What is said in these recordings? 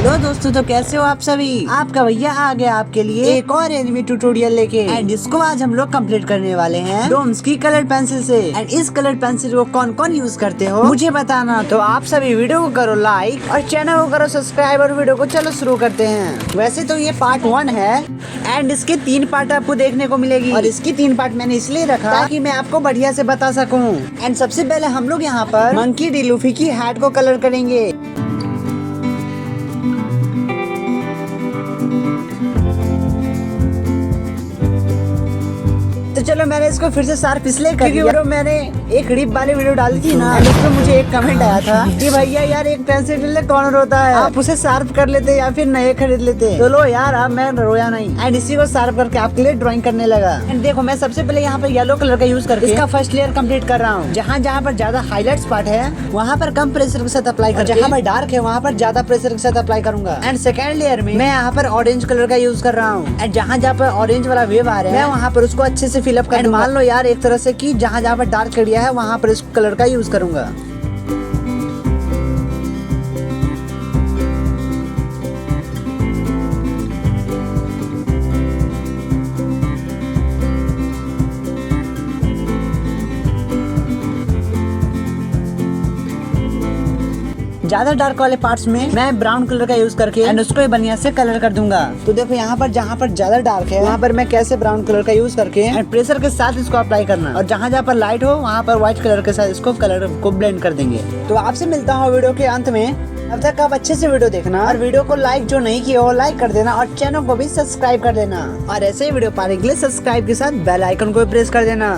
Hello दोस्तों, तो कैसे हो आप सभी। आपका भैया आ गया आपके लिए एक और एनिमी ट्यूटोरियल लेके। एंड इसको आज हम लोग कंप्लीट करने वाले हैं डोम्स की कलर पेंसिल से। एंड इस कलर पेंसिल को कौन कौन यूज करते हो मुझे बताना। तो आप सभी वीडियो को करो लाइक और चैनल को करो सब्सक्राइब और वीडियो को चलो शुरू करते हैं। वैसे तो ये पार्ट 1 है एंड इसके 3 पार्ट आपको देखने को मिलेगी। और इसकी 3 पार्ट मैंने इसलिए रखा ताकि मैं आपको बढ़िया से बता सकूं। एंड सबसे पहले हम लोग यहाँ पर मंकी डी लूफी की हैट को कलर करेंगे। तो चलो मैंने इसको फिर से शार्प इसलिए कर दिया क्योंकि मैंने एक रिप वाली वीडियो डाली थी ना, उसमें मुझे एक कमेंट आया था कि भैया यार एक पेंसिल के लिए कौन रोता है, आप उसे शार्प कर लेते या फिर नए खरीद लेते। तो लो यार, अब मैं रोया नहीं एंड इसी को शार्प करके आपके लिए ड्राइंग करने लगा। एंड देखो मैं सबसे पहले यहाँ पर येलो कलर का यूज करके इसका फर्स्ट लेयर कंप्लीट कर रहा हूँ। जहाँ पर ज्यादा हाईलाइट्स पार्ट है वहाँ पर कम प्रेशर के साथ अप्लाई कर, जहाँ पर डार्क है वहाँ पर ज्यादा प्रेशर के साथ अप्लाई करूंगा। एंड सेकेंड लेयर में मैं यहाँ पर ऑरेंज कलर का यूज कर रहा हूँ। एंड जहाँ पर ऑरेंज वाला वेव आ रहा है मैं वहाँ पर उसको अच्छे से फिलअप कर। मान लो यार एक तरह से कि जहाँ पर डार्क एरिया है वहाँ पर इस कलर का यूज करूंगा। ज्यादा डार्क वाले पार्ट्स में मैं ब्राउन कलर का यूज करके एंड उसको बढ़िया से कलर कर दूंगा। तो देखो यहाँ पर जहाँ पर ज्यादा डार्क है वहाँ पर मैं कैसे ब्राउन कलर का यूज करके एंड प्रेशर के साथ इसको अप्लाई करना, और जहाँ पर लाइट हो वहाँ पर व्हाइट कलर के साथ इसको कलर को ब्लेंड कर देंगे। तो आपसे मिलता हूँ वीडियो के अंत में। अब तक आप अच्छे से वीडियो देखना और वीडियो को लाइक जो नहीं किया हो लाइक कर देना और चैनल को भी सब्सक्राइब कर देना। और ऐसे ही वीडियो पाने के लिए सब्सक्राइब के साथ बेल आइकन को प्रेस कर देना।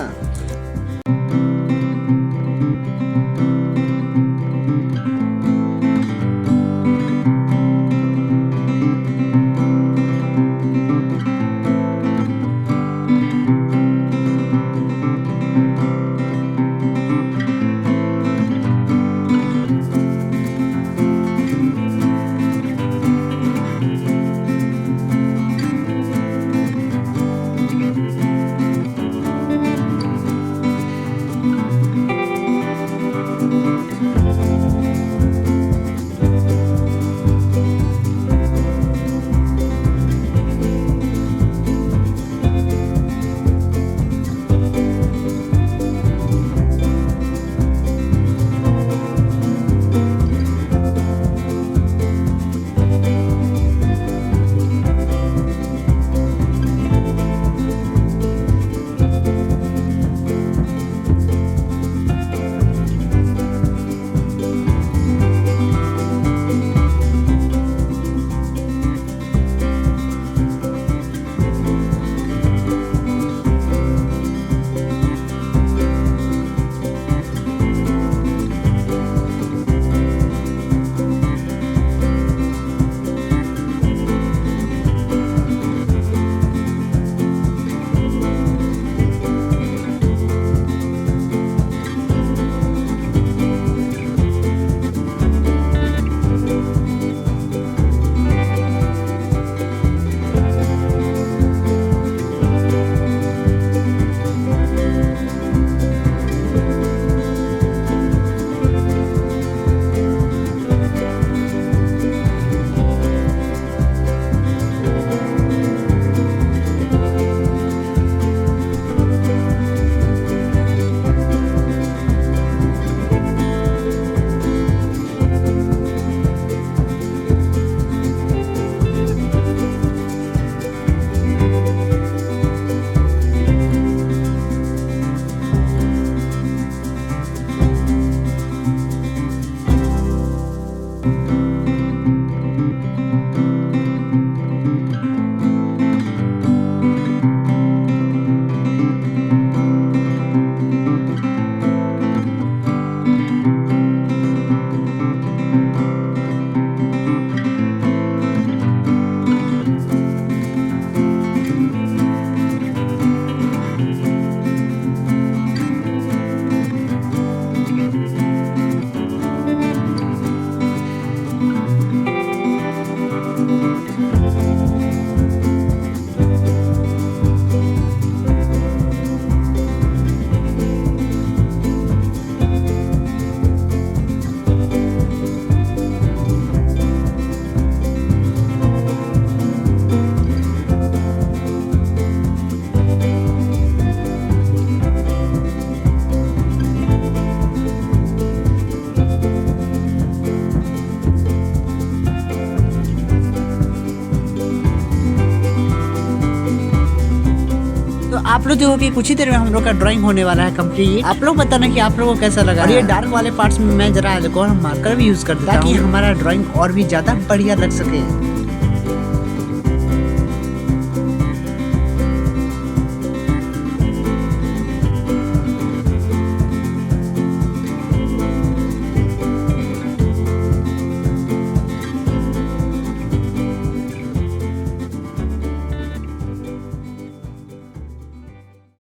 आप लोग देखो कि कुछ ही देर में हम लोग का ड्राइंग होने वाला है कंप्लीट। आप लोग बताना कि आप लोगों को कैसा लगा। और ये डार्क वाले पार्ट्स में मैं जरा मार्कर भी यूज कर देता हूँ ताकि हमारा ड्राइंग और भी ज्यादा बढ़िया लग सके।